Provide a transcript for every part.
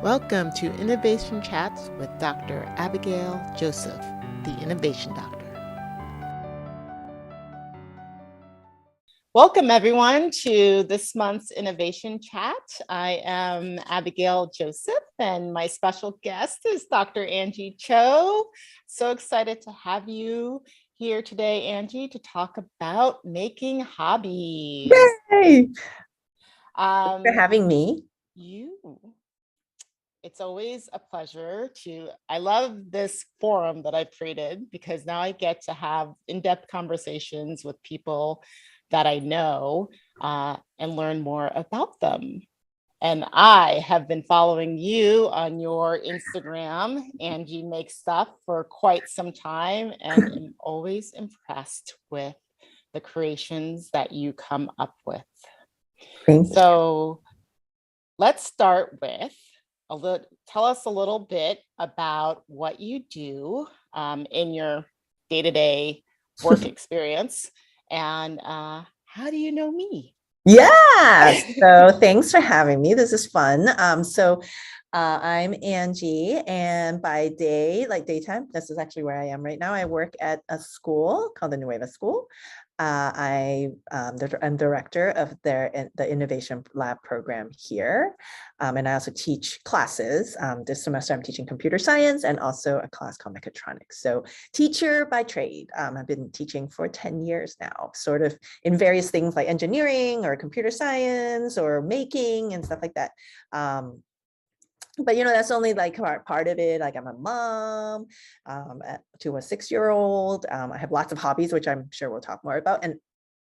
Welcome to Innovation Chats with Dr. Abigail Joseph, the Innovation Doctor. Welcome, everyone, to this month's Innovation Chat. I am Abigail Joseph, and my special guest is Dr. Angi Chau. So excited to have you here today, Angi, to talk about making hobbies. Yay! Thanks for having me. It's always a pleasure I love this forum that I've created because now I get to have in-depth conversations with people that I know and learn more about them. And I have been following you on your Instagram, Angi Makes Stuff, for quite some time and am always impressed with the creations that you come up with. So let's start with tell us a little bit about what you do in your day-to-day work experience and how do you know me? Yeah, so thanks for having me. This is fun. I'm Angi, and by day, like daytime, this is actually where I am right now. I work at a school called the Nueva School. I'm director of the Innovation Lab program here. And I also teach classes. This semester, I'm teaching computer science and also a class called mechatronics. So teacher by trade. I've been teaching for 10 years now, sort of in various things like engineering or computer science or making and stuff like that. But that's only like part of it. Like I'm a mom to a 6-year-old. I have lots of hobbies, which I'm sure we'll talk more about. And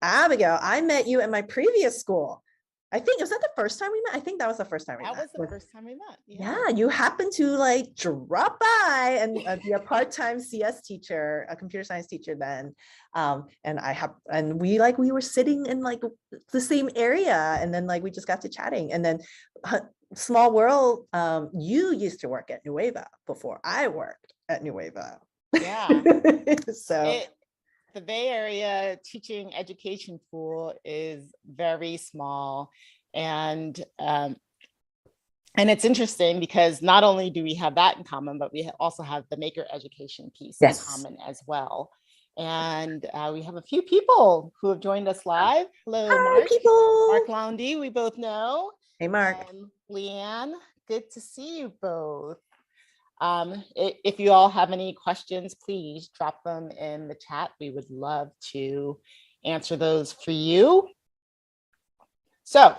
Abigail, I met you at my previous school. I think, was that the first time we met? I think that was the first time we met. That was the first time we met. Yeah, you happened to like drop by and be a part-time CS teacher, a computer science teacher then. And we were sitting in like the same area, and then like we just got to chatting, and then small world, you used to work at Nueva before I worked at Nueva. Yeah. The Bay Area teaching education pool is very small, and it's interesting because not only do we have that in common, but we also have the maker education piece in common as well. And we have a few people who have joined us live. Hello, Hi, people. Mark Lowndy, we both know. Hey, Mark. And Leanne, good to see you both. If you all have any questions, please drop them in the chat. We would love to answer those for you. So,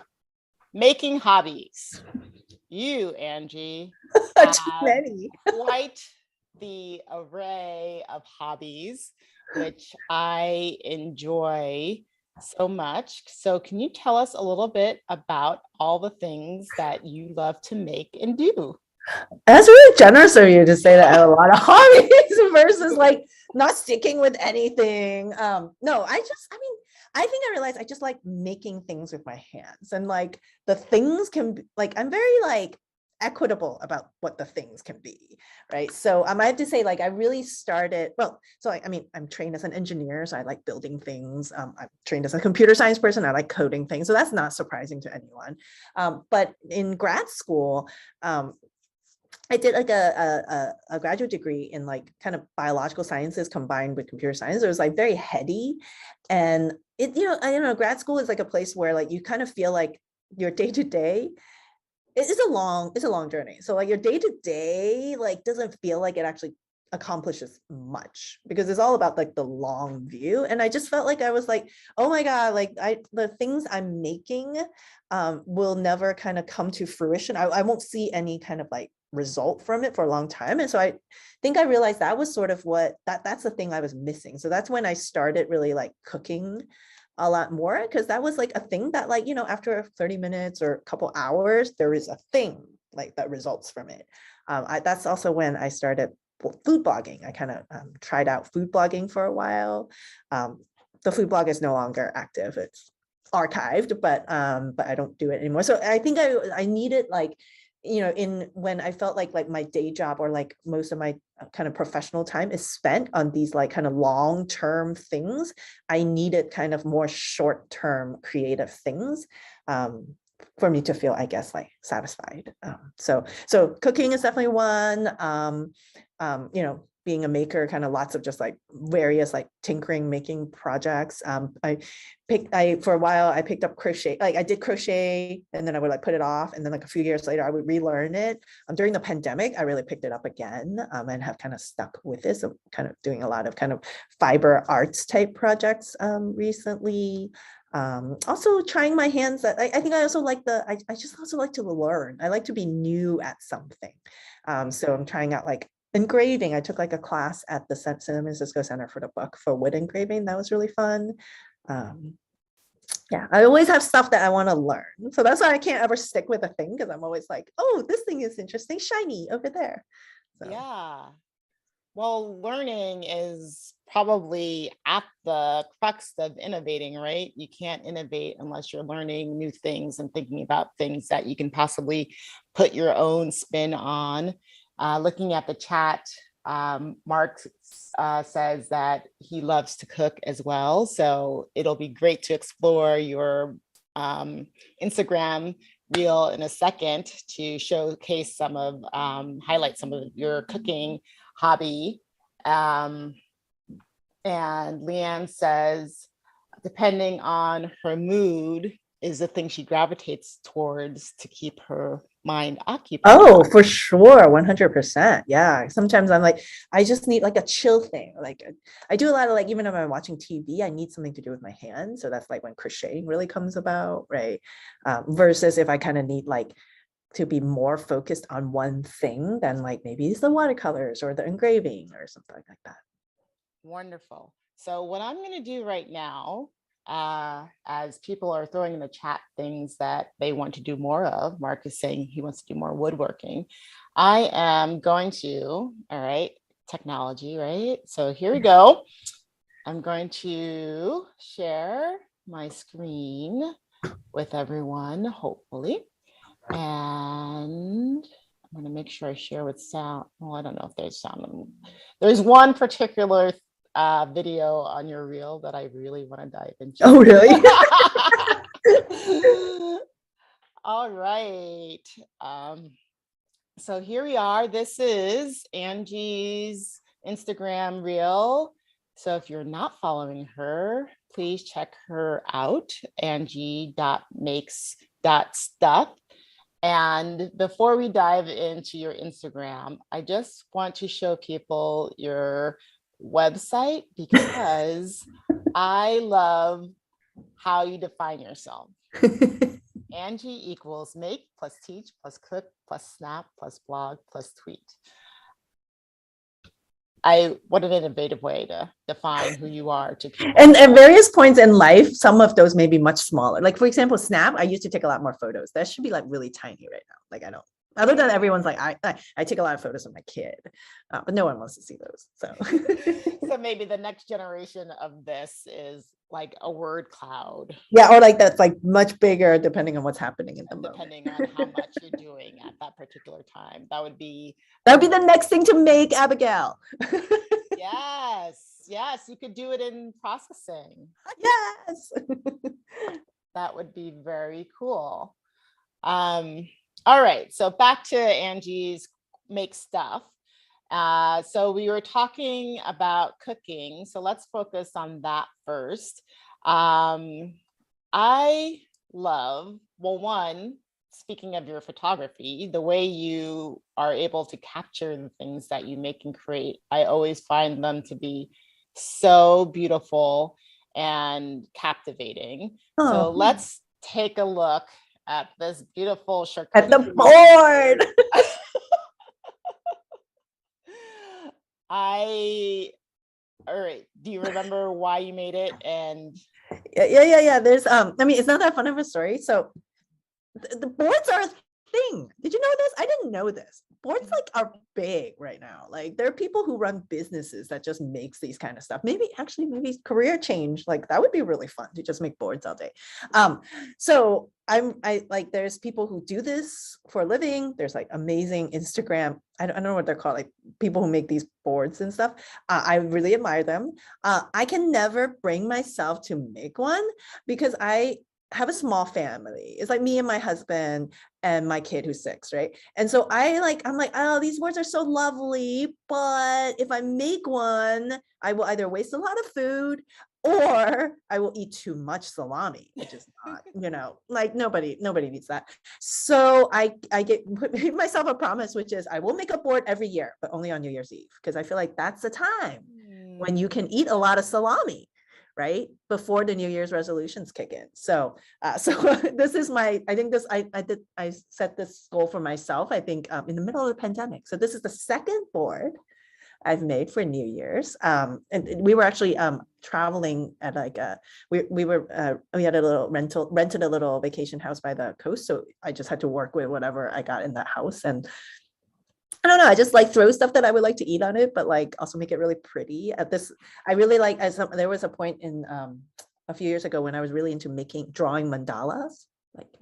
making hobbies. You, Angi, have quite the array of hobbies, which I enjoy so much. So can you tell us a little bit about all the things that you love to make and do? That's really generous of you to say that I have a lot of hobbies versus like not sticking with anything. No, I think I realized I just like making things with my hands, and like the things can be like, I'm very like equitable about what the things can be, right? So I have to say, like, I really started, I'm trained as an engineer, so I like building things. I'm trained as a computer science person, I like coding things, so that's not surprising to anyone. But in grad school, I did like a graduate degree in like kind of biological sciences combined with computer science. It was like very heady, and grad school is like a place where like you kind of feel like your day to day it's a long journey. So like your day to day like doesn't feel like it actually accomplishes much because it's all about like the long view. And I just felt like I was like, oh my God, like the things I'm making will never kind of come to fruition. I won't see any kind of like result from it for a long time. And so I think I realized that was sort of that's the thing I was missing. So that's when I started really like cooking a lot more, because that was like a thing that like, after 30 minutes or a couple hours, there is a thing like that results from it. That's also when I started food blogging. I kind of tried out food blogging for a while. The food blog is no longer active. It's archived, but I don't do it anymore. So I think I needed like, when I felt like my day job or like most of my kind of professional time is spent on these like kind of long-term things, I needed kind of more short-term creative things. for me to feel, I guess, like satisfied. So cooking is definitely one. Being a maker, kind of lots of just like various like tinkering, making projects. I for a while I picked up crochet, like I did crochet and then I would like put it off. And then like a few years later, I would relearn it. During the pandemic, I really picked it up again and have kind of stuck with it. So kind of doing a lot of kind of fiber arts type projects recently. Also trying my hands at, I think I also like I just also like to learn. I like to be new at something. So I'm trying out like engraving. I took like a class at the San Francisco Center for the Book for wood engraving. That was really fun. Um, yeah, I always have stuff that I want to learn. So that's why I can't ever stick with a thing, because I'm always like, oh, this thing is interesting, shiny over there. So. Yeah. Well, learning is probably at the crux of innovating, right? You can't innovate unless you're learning new things and thinking about things that you can possibly put your own spin on. Looking at the chat, Mark says that he loves to cook as well. So it'll be great to explore your Instagram reel in a second to showcase some of, highlight some of your cooking hobby. And Leanne says, depending on her mood, is the thing she gravitates towards to keep her mind occupied. Oh, for sure, 100%. Yeah. Sometimes I'm like, I just need like a chill thing. Like I do a lot of like, even if I'm watching TV, I need something to do with my hands. So that's like when crocheting really comes about, right? Versus if I kind of need like to be more focused on one thing, then like maybe it's the watercolors or the engraving or something like that. Wonderful. So what I'm going to do right now, as people are throwing in the chat things that they want to do more of, Mark is saying he wants to do more woodworking. I am going to, all right, technology, right? So here we go. I'm going to share my screen with everyone, hopefully. And I'm going to make sure I share with sound. Well, I don't know if there's sound. There's one particular video on your reel that I really want to dive into. Oh, really? All right. So here we are. This is Angie's Instagram reel. So if you're not following her, please check her out, angie.makes.stuff. And before we dive into your Instagram, I just want to show people your website because I love how you define yourself. Angi equals make plus teach plus cook plus snap plus blog plus tweet. What an innovative way to define who you are to people. And at various points in life, some of those may be much smaller. Like for example, Snap, I used to take a lot more photos. That should be like really tiny right now. Like I don't, other than everyone's like, I take a lot of photos of my kid, but no one wants to see those. So, so maybe the next generation of this is like a word cloud. Yeah, or like that's like much bigger depending on what's happening in the moment. Depending on how much you're doing at that particular time. That would be the next thing to make, Abigail. Yes, you could do it in processing. Yes. That would be very cool. All right, so back to Angie's make stuff. So we were talking about cooking, so let's focus on that first. I love, well, one, speaking of your photography, the way you are able to capture the things that you make and create, I always find them to be so beautiful and captivating. Oh. So let's take a look at this beautiful charcuterie. At the board. All right. Do you remember why you made it? And yeah. There's I mean, it's not that fun of a story. So the boards are a thing. Did you know this? I didn't know this. Boards like are big right now. Like there are people who run businesses that just makes these kind of stuff. Maybe career change. Like that would be really fun to just make boards all day. So I like there's people who do this for a living. There's like amazing Instagram. I don't know what they're called, like people who make these boards and stuff. I really admire them. I can never bring myself to make one because I have a small family. It's like me and my husband and my kid who's 6, right? And so I'm like, oh, these words are so lovely, but if I make one, I will either waste a lot of food or I will eat too much salami, which is not, like nobody needs that. So I put myself a promise, which is I will make a board every year, but only on New Year's Eve, because I feel like that's the time when you can eat a lot of salami, right? Before the New Year's resolutions kick in. So, so this is I set this goal for myself, I think, in the middle of the pandemic. So this is the second board I've made for New Year's. And we were actually traveling at like we had a little rented a little vacation house by the coast. So I just had to work with whatever I got in that house. And I don't know, I just like throw stuff that I would like to eat on it, but like also make it really pretty. I really like, there was a point in a few years ago when I was really into drawing mandalas. Like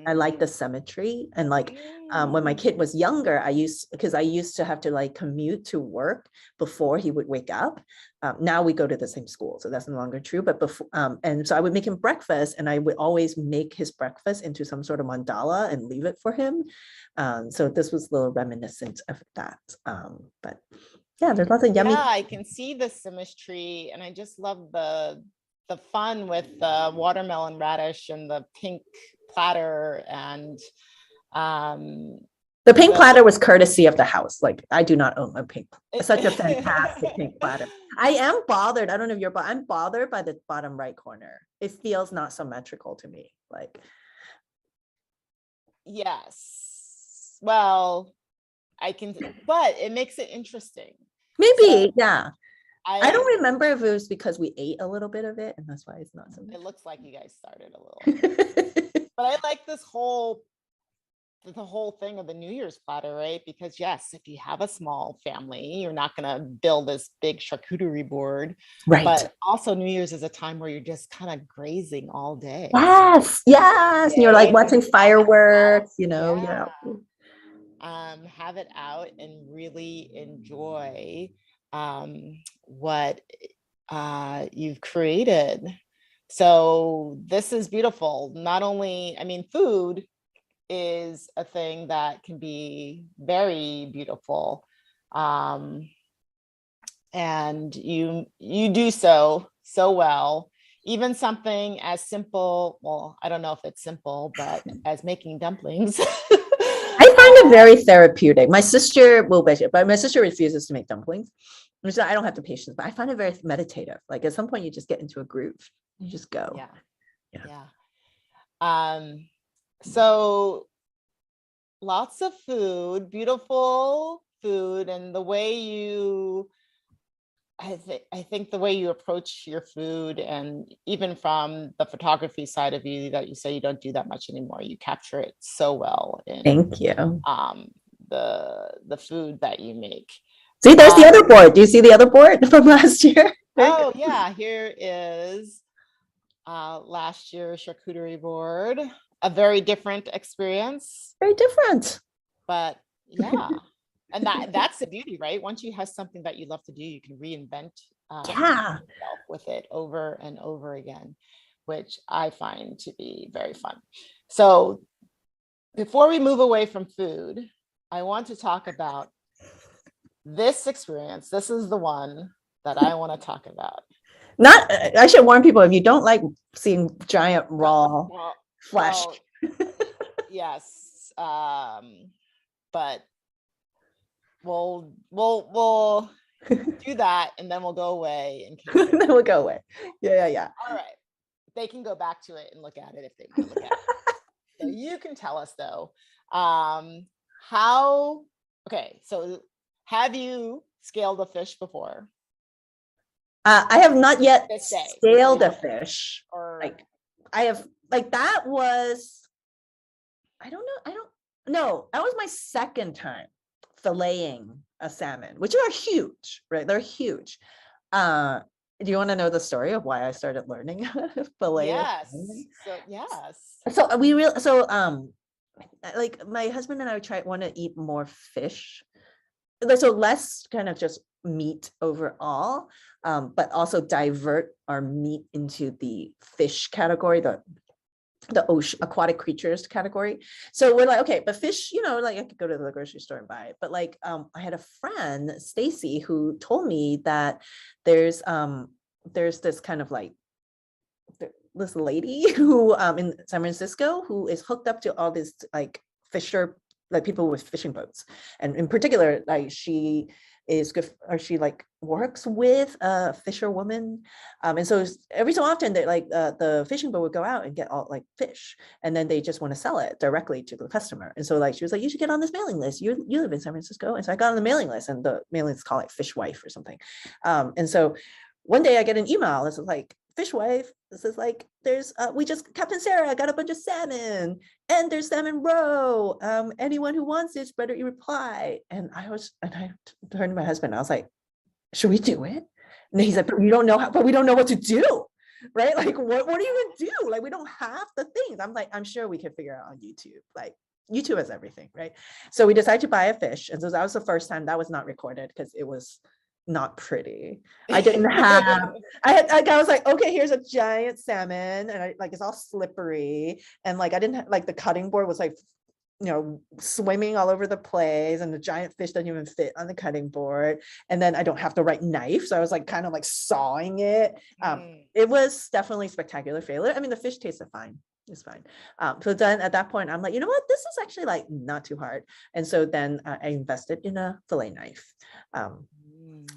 I like the symmetry, and like when my kid was younger, because I used to have to like commute to work before he would wake up. Now we go to the same school, so that's no longer true. But before, and so I would make him breakfast, and I would always make his breakfast into some sort of mandala and leave it for him. So this was a little reminiscent of that. But yeah, there's lots of yummy. Yeah, I can see the symmetry, and I just love the fun with the watermelon radish and the pink platter. And the pink platter was courtesy of the house. Like I do not own such a fantastic pink platter. I am bothered. I don't know if I'm bothered by the bottom right corner. It feels not symmetrical to me. Like, yes, well, but it makes it interesting. Maybe, so, yeah. I don't remember if it was because we ate a little bit of it, and that's why it's not so. It looks like you guys started a little. But I like the whole thing of the New Year's platter, right? Because yes, if you have a small family, you're not going to build this big charcuterie board, right? But also New Year's is a time where you're just kind of grazing all day. Yes, yes. And you're like watching fireworks, yeah. Have it out and really enjoy what you've created. So this is beautiful. Not only, I mean, food is a thing that can be very beautiful. And you do so well. Even something as simple, well, I don't know if it's simple, but as making dumplings. I find it very therapeutic. My sister will bet it, but my sister refuses to make dumplings. So I don't have the patience, but I find it very meditative. Like at some point you just get into a groove. You just go. Yeah. So lots of food, beautiful food, and the way I think the way you approach your food, and even from the photography side of you that you say you don't do that much anymore, you capture it so well in thank you. The food that you make. See, there's the other board. Do you see the other board from last year? Oh yeah, here is last year's charcuterie board. A very different experience. Very different. But yeah. And that's the beauty, right? Once you have something that you love to do, you can reinvent yourself with it over and over again, which I find to be very fun. So before we move away from food, I want to talk about this experience. This is the one that I want to talk about. I should warn people, if you don't like seeing giant raw flesh. Yes. But we'll do that, and then we'll go away in case. Then we'll go away. Yeah. All right. They can go back to it and look at it if they want to look at it. So you can tell us though, so have you scaled a fish before? I have not yet scaled a fish. Or like I have, like that was, I don't know. That was my second time filleting a salmon, which are huge, right? They're huge. Do you want to know the story of why I started learning how to fillet? Yes. Like my husband and I want to eat more fish. So less kind of just meat overall, but also divert our meat into the fish category, the the ocean aquatic creatures category. So we're like, okay, but fish, like I could go to the grocery store and buy it. But like I had a friend, Stacy, who told me that there's this kind of like this lady who in San Francisco who is hooked up to all this like fisher, like people with fishing boats. And in particular, like she is good, or she like works with a fisherwoman. And so every so often they like the fishing boat would go out and get all like fish, and then they just want to sell it directly to the customer. And so like she was like, you should get on this mailing list. You live in San Francisco. And so I got on the mailing list, and the mailing list is called like Fish Wife or something. And so one day I get an email. This is like, Fish Wife. This is like, there's Captain Sarah got a bunch of salmon, and there's salmon roe. Anyone who wants it, better you reply. And I turned to my husband. I was like, should we do it? And he's like, but we don't know how, but we don't know what to do. Right? Like, what are you gonna do? Like, we don't have the things. I'm like, I'm sure we could figure out on YouTube. Like, YouTube has everything, right? So we decided to buy a fish. And so that was the first time. That was not recorded because it was not pretty. I didn't have, I was like, okay, here's a giant salmon, and it's all slippery, and like I didn't have, like the cutting board was like, swimming all over the place, and the giant fish doesn't even fit on the cutting board, and then I don't have the right knife, so I was like kind of like sawing it. It was definitely spectacular failure. I mean, the fish tasted fine. It's fine. So then at that point, I'm like, you know what? This is actually like not too hard. And so then I invested in a fillet knife.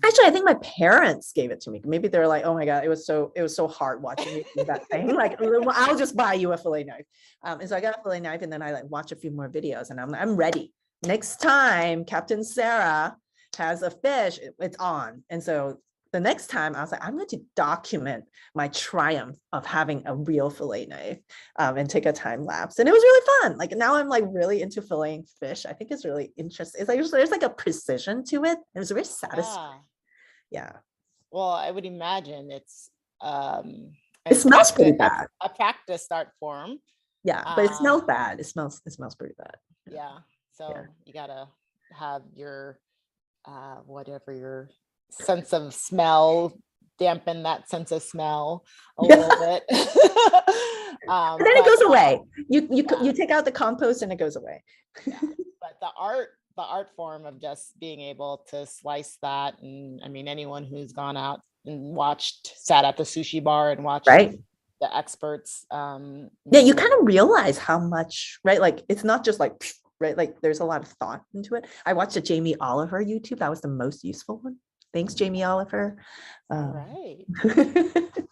Actually, I think my parents gave it to me. Maybe they're like, oh my God, it was so hard watching me do that thing. Like, I'll just buy you a fillet knife. And so I got a fillet knife, and then I like watch a few more videos, and I'm ready. Next time Captain Sarah has a fish, it's on. And so the next time I was like, I'm going to document my triumph of having a real fillet knife, and take a time lapse. And it was really fun. Like, now I'm like really into filleting fish. I think it's really interesting. It's like, there's like a precision to it. It was very satisfying. Yeah. Well, I would imagine it's it smells pretty bad. A practice art form. Yeah, but it smells bad. It smells pretty bad. Yeah. So you gotta have your whatever your sense of smell, dampen that sense of smell a little bit. And then it goes away. You take out the compost and it goes away. But the art form of just being able to slice that, and I mean, anyone who's gone out and sat at the sushi bar and watched the experts, you kind of realize how much, right? Like, it's not just like, right? Like, there's a lot of thought into it. I watched a Jamie Oliver YouTube. That was the most useful one. Thanks, Jamie Oliver. Right.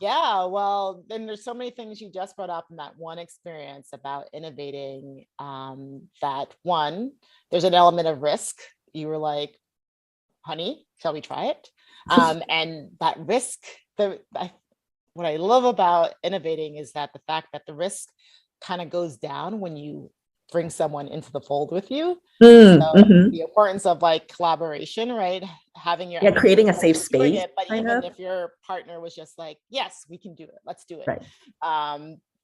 Yeah, well, then there's so many things you just brought up in that one experience about innovating, that one, there's an element of risk. You were like, honey, shall we try it? And that risk, what I love about innovating is that the fact that the risk kind of goes down when you bring someone into the fold with you. The importance of like collaboration, right? Having your creating a safe space. But even if your partner was just like, yes, we can do it, let's do it. Right.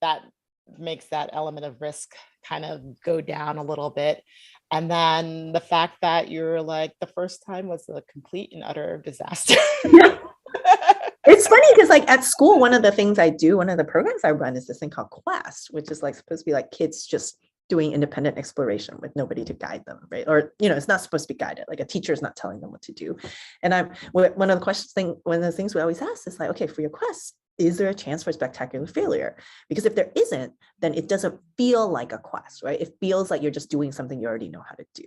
That makes that element of risk kind of go down a little bit. And then the fact that you're like, the first time was a complete and utter disaster. Yeah. It's funny because like at school, one of the programs I run is this thing called Quest, which is like supposed to be like kids just doing independent exploration with nobody to guide them, right? Or, it's not supposed to be guided. Like, a teacher is not telling them what to do. And one of the things we always ask is like, okay, for your quest, is there a chance for spectacular failure? Because if there isn't, then it doesn't feel like a quest, right? It feels like you're just doing something you already know how to do.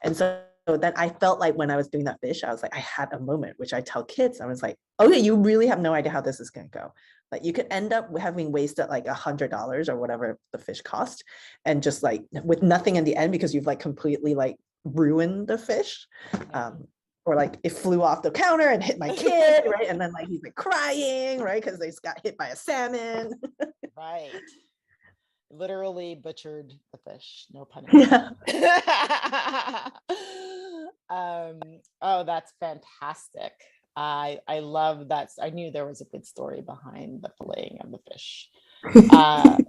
And so then I felt like when I was doing that fish, I was like, I had a moment, which I tell kids, I was like, okay, you really have no idea how this is going to go. Like, you could end up having wasted like $100 or whatever the fish cost, and just like with nothing in the end because you've like completely like ruined the fish. Or like it flew off the counter and hit my kid, right? And then like he's like crying, right? Because they just got hit by a salmon. Right. Literally butchered the fish, no pun intended. Yeah. Oh, that's fantastic. I love that. I knew there was a good story behind the filleting of the fish.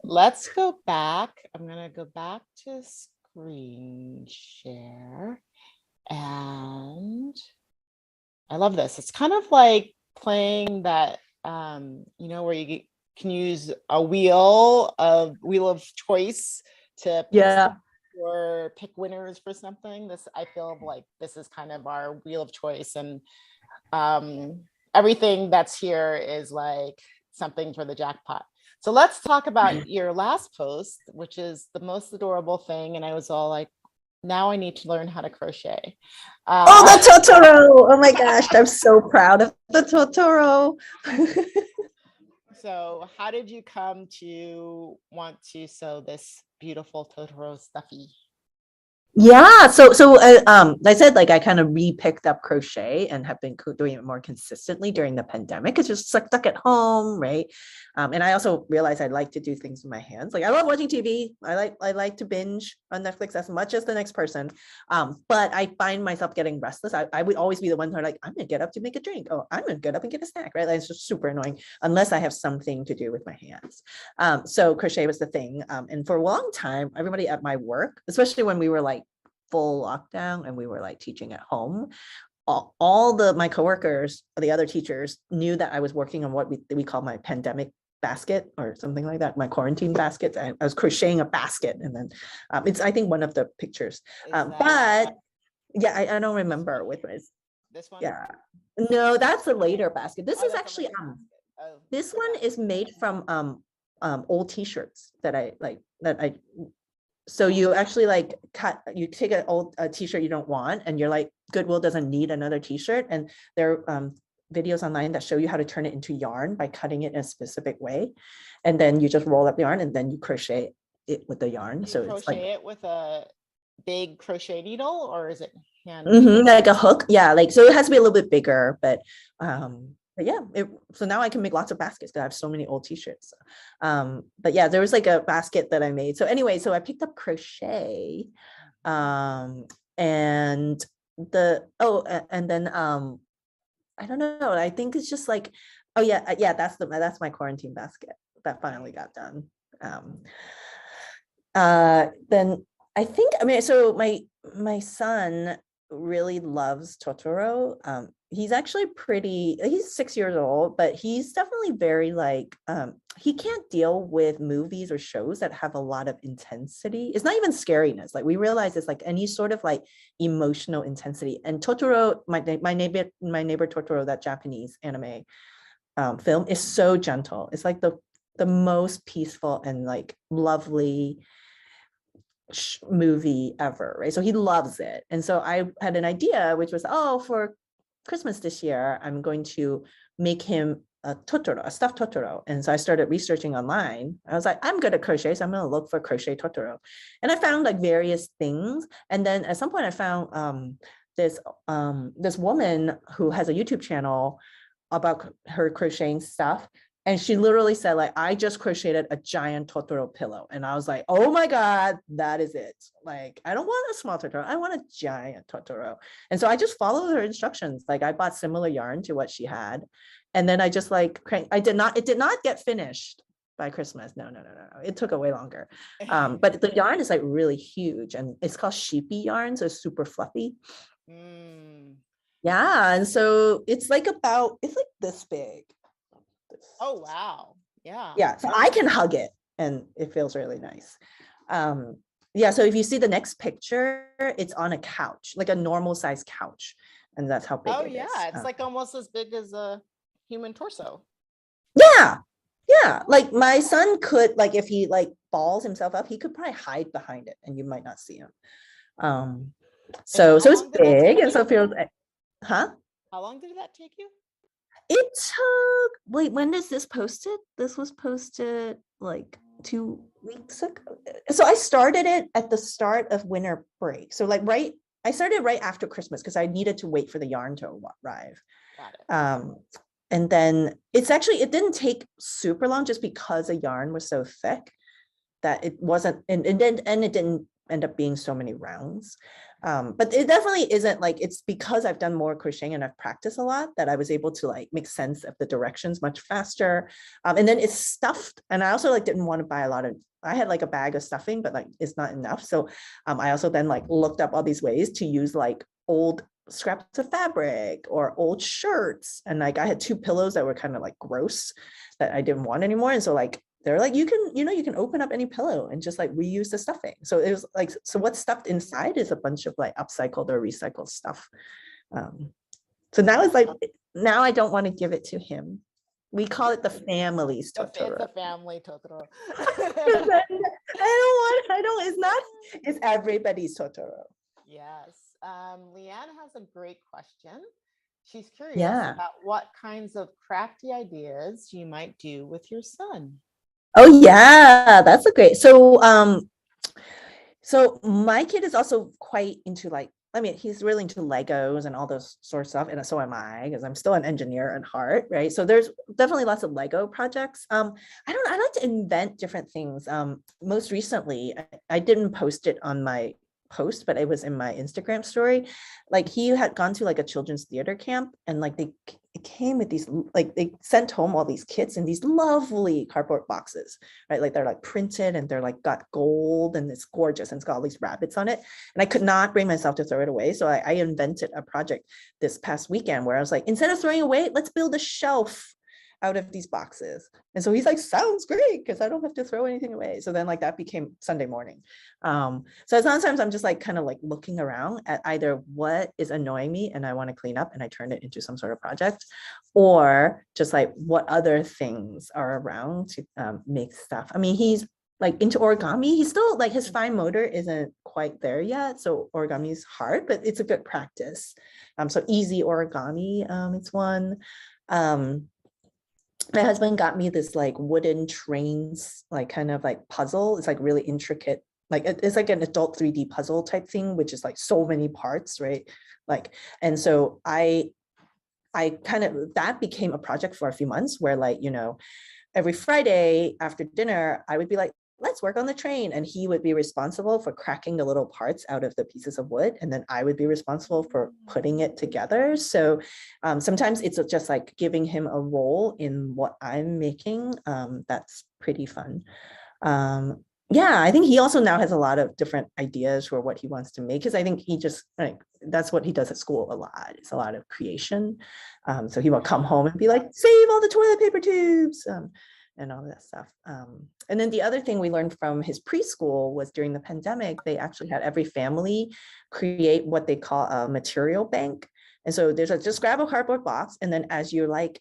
Let's go back. I'm gonna go back to screen share. And I love this. It's kind of like playing that, where can use a wheel of choice to pick Yeah. or pick winners for something. This, I feel like this is kind of our wheel of choice, and um, everything that's here is like something for the jackpot. So let's talk about your last post, which is the most adorable thing. And I was all like, now I need to learn how to crochet. Oh, Uh, the Totoro. Oh my gosh, I'm so proud of the Totoro. so how did you come to want to sew this beautiful Totoro stuffy? Yeah, I said like I kind of re-picked up crochet and have been doing it more consistently during the pandemic. It's just like stuck at home, right? And I also realized I like to do things with my hands. Like I love watching TV. I like to binge on Netflix as much as the next person. But I find myself getting restless. I would always be the one who are like, I'm gonna get up to make a drink. Oh, I'm gonna get up and get a snack, right? Like, it's just super annoying unless I have something to do with my hands. So crochet was the thing. And for a long time, everybody at my work, especially when we were like full lockdown and we were like teaching at home, all the my coworkers, the other teachers knew that I was working on what we call my pandemic basket or something like that, my quarantine basket. I was crocheting a basket, and then it's I think one of the pictures. Is that But yeah, I don't this one? remember which was. This one? Yeah, no, that's a later basket. This Oh, is that's a actually later basket. Oh, this but one not is made from old t-shirts that I like that I so you actually like you take an old t-shirt you don't want, and you're like, Goodwill doesn't need another t-shirt, and there are videos online that show you how to turn it into yarn by cutting it in a specific way, and then you just roll up the yarn and then you crochet it with the yarn. do you So it's like crochet it with a big crochet needle or is it hand? like a hook, yeah, like so it has to be a little bit bigger, but yeah, so now I can make lots of baskets because I have so many old t-shirts. But yeah, there was like a basket that I made. So anyway, so I picked up crochet, um, and and then I don't know. I think it's just like, oh yeah, yeah, that's my quarantine basket that finally got done. Um, then I think, I mean, so my son really loves Totoro. He's actually he's 6 years old, but he's definitely very like he can't deal with movies or shows that have a lot of intensity. It's not even scariness. Like we realize it's like any sort of like emotional intensity. And Totoro, my neighbor Totoro, that Japanese anime film, is so gentle. It's like the most peaceful and like lovely movie ever, right? So he loves it. And so I had an idea, which was, oh, for Christmas this year, I'm going to make him a Totoro, a stuffed Totoro. And so I started researching online. I was like, I'm good at crochet, so I'm going to look for crochet Totoro. And I found like various things. And then at some point I found this woman who has a YouTube channel about her crocheting stuff. And she literally said, like, I just crocheted a giant Totoro pillow. And I was like, oh my God, that is it. Like, I don't want a small Totoro. I want a giant Totoro. And so I just followed her instructions. Like I bought similar yarn to what she had. And then I just like, it did not get finished by Christmas. No. It took a way longer. But the yarn is like really huge, and it's called sheepy yarn. So it's super fluffy. Mm. Yeah. And so it's like this big. Oh, wow. Yeah. Yeah, so I can hug it and it feels really nice. Yeah, so if you see the next picture, it's on a couch, like a normal size couch, and that's how big Oh, it is. yeah. It's like almost as big as a human torso. Yeah, yeah, like my son could, like if he like balls himself up, he could probably hide behind it and you might not see him. um And so how it's long did that big, take and so you? it feels huh. How long did that take you? It took, wait, when is this posted? This was posted like 2 weeks ago. So I started it at the start of winter break. So like I started right after Christmas because I needed to wait for the yarn to arrive. Got it. And then it didn't take super long just because the yarn was so thick that it wasn't, and it didn't end up being so many rounds. But it definitely isn't like, it's because I've done more crocheting and I've practiced a lot that I was able to like make sense of the directions much faster. And then it's stuffed. And I also like didn't want to buy I had like a bag of stuffing, but like it's not enough. So I also then like looked up all these ways to use like old scraps of fabric or old shirts. And like I had two pillows that were kind of like gross that I didn't want anymore. And so like they're like, you can, you can open up any pillow and just like reuse the stuffing. So it was like, so what's stuffed inside is a bunch of like upcycled or recycled stuff. Um, so now it's like, now I don't want to give it to him. We call it the family's It's Totoro. a family Totoro. I don't, it's not, it's everybody's Totoro. Yes. Leanne has a great question. She's curious Yeah. about what kinds of crafty ideas you might do with your son. Oh yeah, that's a great. So my kid is also quite into like, I mean, he's really into Legos and all those sorts of stuff. And so am I, because I'm still an engineer at heart, right? So there's definitely lots of Lego projects. I like to invent different things. Most recently, I didn't post it on my post, but it was in my Instagram story. Like he had gone to like a children's theater camp, and like it came with these, like they sent home all these kits in these lovely cardboard boxes, right? Like they're like printed and they're like got gold and it's gorgeous and it's got all these rabbits on it. And I could not bring myself to throw it away. So I invented a project this past weekend where I was like, instead of throwing away, let's build a shelf out of these boxes. And so he's like, sounds great, because I don't have to throw anything away. So then like that became Sunday morning. So sometimes I'm just like kind of like looking around at either what is annoying me and I want to clean up and I turn it into some sort of project, or just like what other things are around to make stuff. I mean, he's like into origami. He's still like, his fine motor isn't quite there yet. So origami is hard, but it's a good practice. So easy origami, it's one. My husband got me this like wooden trains, like kind of like puzzle. It's like really intricate. Like it's like an adult 3D puzzle type thing, which is like so many parts, right? Like, and so I kind of, that became a project for a few months where like, every Friday after dinner, I would be like, let's work on the train. And he would be responsible for cracking the little parts out of the pieces of wood. And then I would be responsible for putting it together. So sometimes it's just like giving him a role in what I'm making. That's pretty fun. Yeah, I think he also now has a lot of different ideas for what he wants to make, because I think he just like, that's what he does at school a lot. It's a lot of creation. So he will come home and be like, save all the toilet paper tubes. And all that stuff. And then the other thing we learned from his preschool was during the pandemic, they actually had every family create what they call a material bank. And so there's just grab a cardboard box, and then as you're like,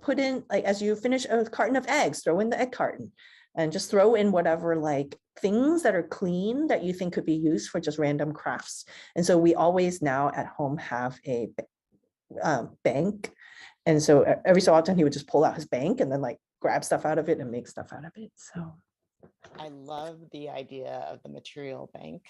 put in, like as you finish a carton of eggs, throw in the egg carton, and just throw in whatever like things that are clean that you think could be used for just random crafts. And so we always now at home have a bank. And so every so often he would just pull out his bank and then like grab stuff out of it and make stuff out of it. So I love the idea of the material bank.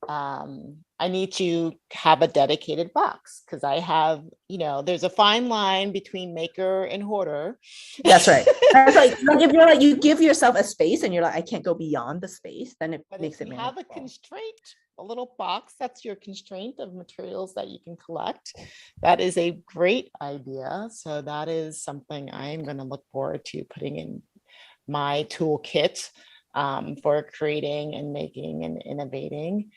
I need to have a dedicated box because I have, there's a fine line between maker and hoarder. that's right. That's like if you're like, you give yourself a space and you're like, I can't go beyond the space, then it But if makes it you have a manageable. constraint, a little box, that's your constraint of materials that you can collect. That is a great idea. So that is something I'm going to look forward to putting in my toolkit for creating and making and innovating.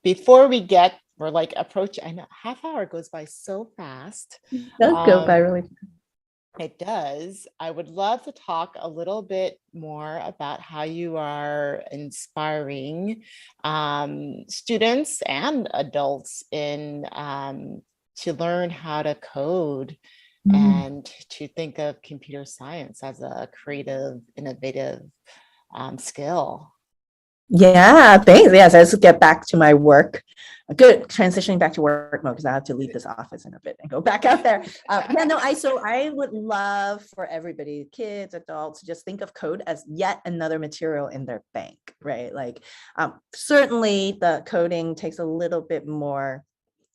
Before we get, we're like approach, I know half hour goes by so fast. Does go by really fast. It does. I would love to talk a little bit more about how you are inspiring students and adults in to learn how to code and to think of computer science as a creative, innovative skill. Yeah, thanks. Yes, let's get back to my work. Good, transitioning back to work mode, because I have to leave this office in a bit and go back out there. Yeah, no, I would love for everybody, kids, adults, to just think of code as yet another material in their bank, right? Like certainly the coding takes a little bit more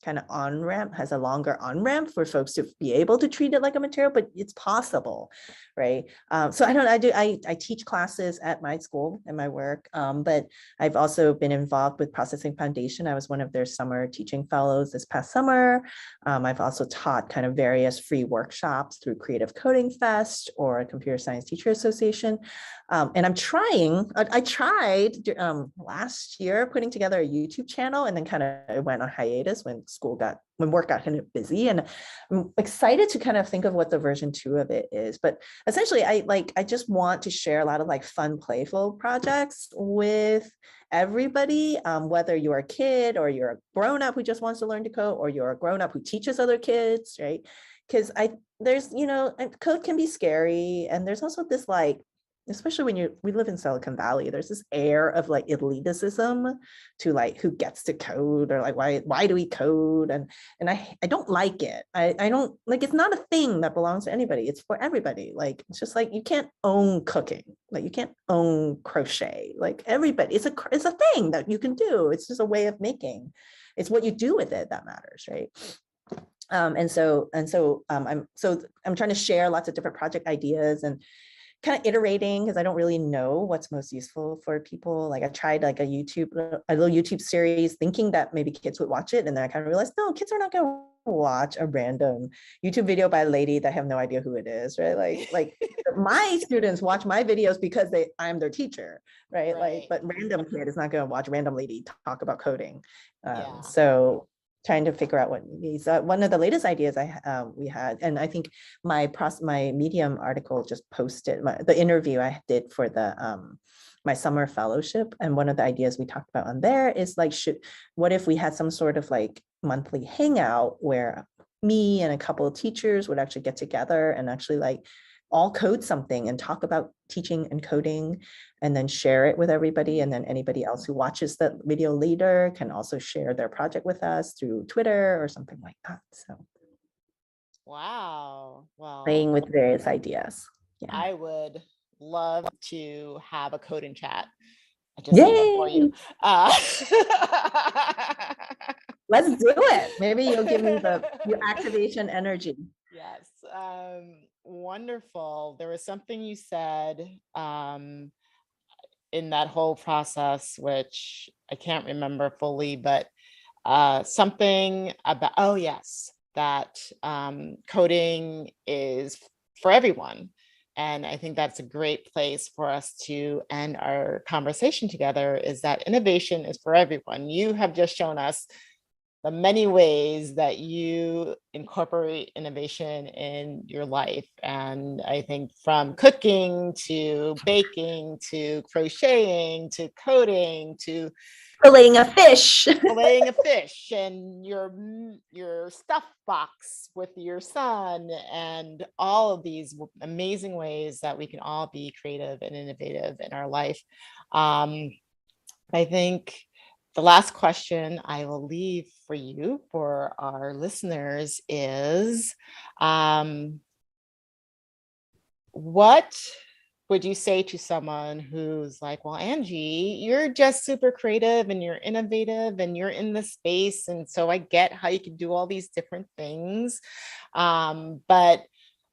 kind of on ramp, has a longer on ramp for folks to be able to treat it like a material, but it's possible, right? So I teach classes at my school and my work, but I've also been involved with Processing Foundation. I was one of their summer teaching fellows this past summer. I've also taught kind of various free workshops through Creative Coding Fest or Computer Science Teacher Association. And I tried last year putting together a YouTube channel, and then kind of went on hiatus when work got kind of busy. And I'm excited to kind of think of what the version 2 of it is. But essentially, I just want to share a lot of like fun, playful projects with everybody, whether you're a kid or you're a grown up who just wants to learn to code, or you're a grown up who teaches other kids, right? Because there's, code can be scary. And there's also this like, especially when we live in Silicon Valley, there's this air of like elitism to like who gets to code, or like why do we code? And I don't like it. I don't like, it's not a thing that belongs to anybody. It's for everybody. Like, it's just like, you can't own cooking, like you can't own crochet, like everybody, it's a thing that you can do. It's just a way of making. It's what you do with it that matters, right? I'm trying to share lots of different project ideas and kind of iterating, because I don't really know what's most useful for people. Like I tried like a little YouTube series thinking that maybe kids would watch it. And then I kind of realized, no, kids are not going to watch a random YouTube video by a lady that have no idea who it is, right? Like my students watch my videos because I'm their teacher, right? Like, but random kid is not going to watch random lady talk about coding. So trying to figure out what these one of the latest ideas we had, and I think my Medium article just posted the interview I did for the my summer fellowship, and one of the ideas we talked about on there is like, what if we had some sort of like monthly hangout where me and a couple of teachers would actually get together and actually like all code something and talk about teaching and coding, and then share it with everybody. And then anybody else who watches the video later can also share their project with us through Twitter or something like that. So Wow. Well, playing with various ideas. Yeah. I would love to have a coding chat. I just said that for Yay! you. Let's do it. Maybe you'll give me your activation energy. Yes. Wonderful. There was something you said in that whole process, which I can't remember fully, but something about, oh yes, that coding is for everyone. And I think that's a great place for us to end our conversation together, is that innovation is for everyone. You have just shown us the many ways that you incorporate innovation in your life. And I think from cooking to baking to crocheting to coding to filleting a fish. filleting a fish, and your stuffed box with your son, and all of these amazing ways that we can all be creative and innovative in our life. I think the last question I will leave for you, for our listeners, is what would you say to someone who's like, well, Angie, you're just super creative and you're innovative and you're in the space, and so I get how you can do all these different things. But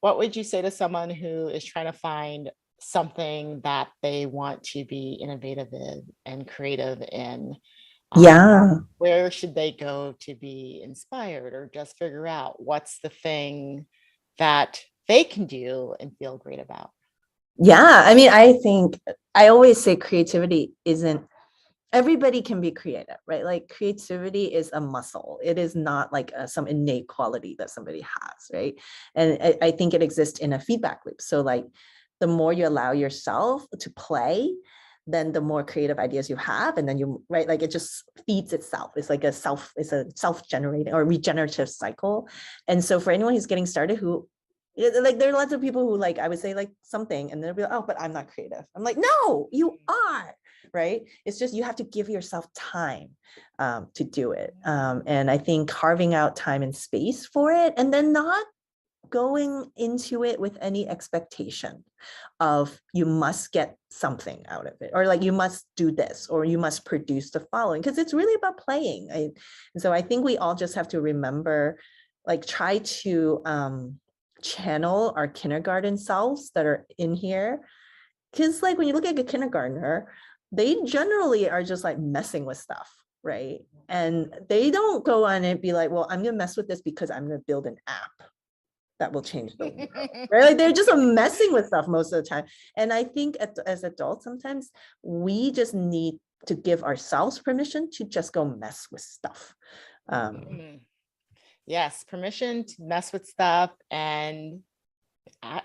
what would you say to someone who is trying to find something that they want to be innovative in and creative in? Yeah. Where should they go to be inspired, or just figure out what's the thing that they can do and feel great about? Yeah. I mean, I think I always say creativity isn't, everybody can be creative, right? Like creativity is a muscle. It is not like some innate quality that somebody has, right? And I think it exists in a feedback loop. So like the more you allow yourself to play, then the more creative ideas you have, and then you, right, like it just feeds itself. It's like it's a self-generating or regenerative cycle. And so for anyone who's getting started, who like, there are lots of people who, like, I would say like something and they'll be like, oh, but I'm not creative. I'm like, no, you are, right? It's just you have to give yourself time to do it. And I think carving out time and space for it, and then not going into it with any expectation of you must get something out of it, or like you must do this, or you must produce the following, because it's really about playing. And so I think we all just have to remember, like, try to channel our kindergarten selves that are in here. Because like when you look at a kindergartner, they generally are just like messing with stuff, right? And they don't go on and be like, well, I'm gonna mess with this because I'm gonna build an app. that will change the world, right? Like they're just messing with stuff most of the time. And I think as adults, sometimes we just need to give ourselves permission to just go mess with stuff. Yes, permission to mess with stuff and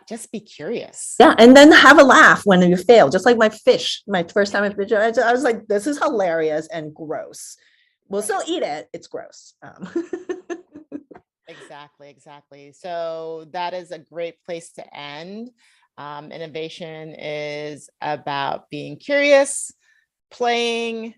just be curious. Yeah, and then have a laugh when you fail. Just like my fish, my first time I fished, I was like, "This is hilarious and gross." We'll still eat it. It's gross. Exactly. So that is a great place to end. Innovation is about being curious, playing,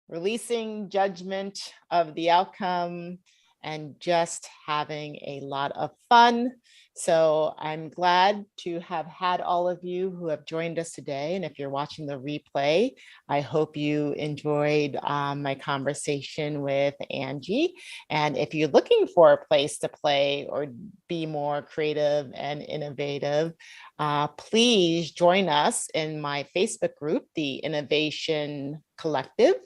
releasing judgment of the outcome, and just having a lot of fun. So I'm glad to have had all of you who have joined us today. And if you're watching the replay, I hope you enjoyed my conversation with Angie. And if you're looking for a place to play or be more creative and innovative, please join us in my Facebook group, the Innovation Collective,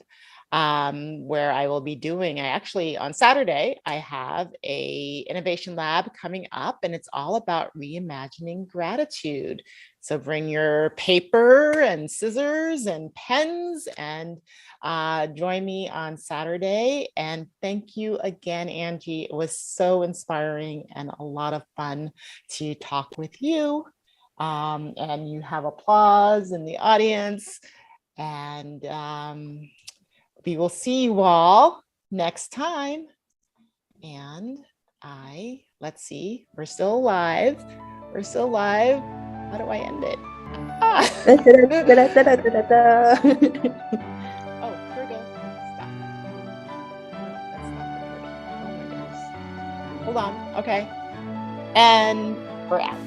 where I will be doing, on Saturday, I have a innovation lab coming up, and it's all about reimagining gratitude. So bring your paper and scissors and pens and join me on Saturday. And thank you again, Angie. It was so inspiring and a lot of fun to talk with you. And you have applause in the audience. And we will see you all next time. And let's see, we're still alive. How do I end it? Oh, Kurga, stop. That's not recording. Oh my goodness. Hold on. Okay. And we're out.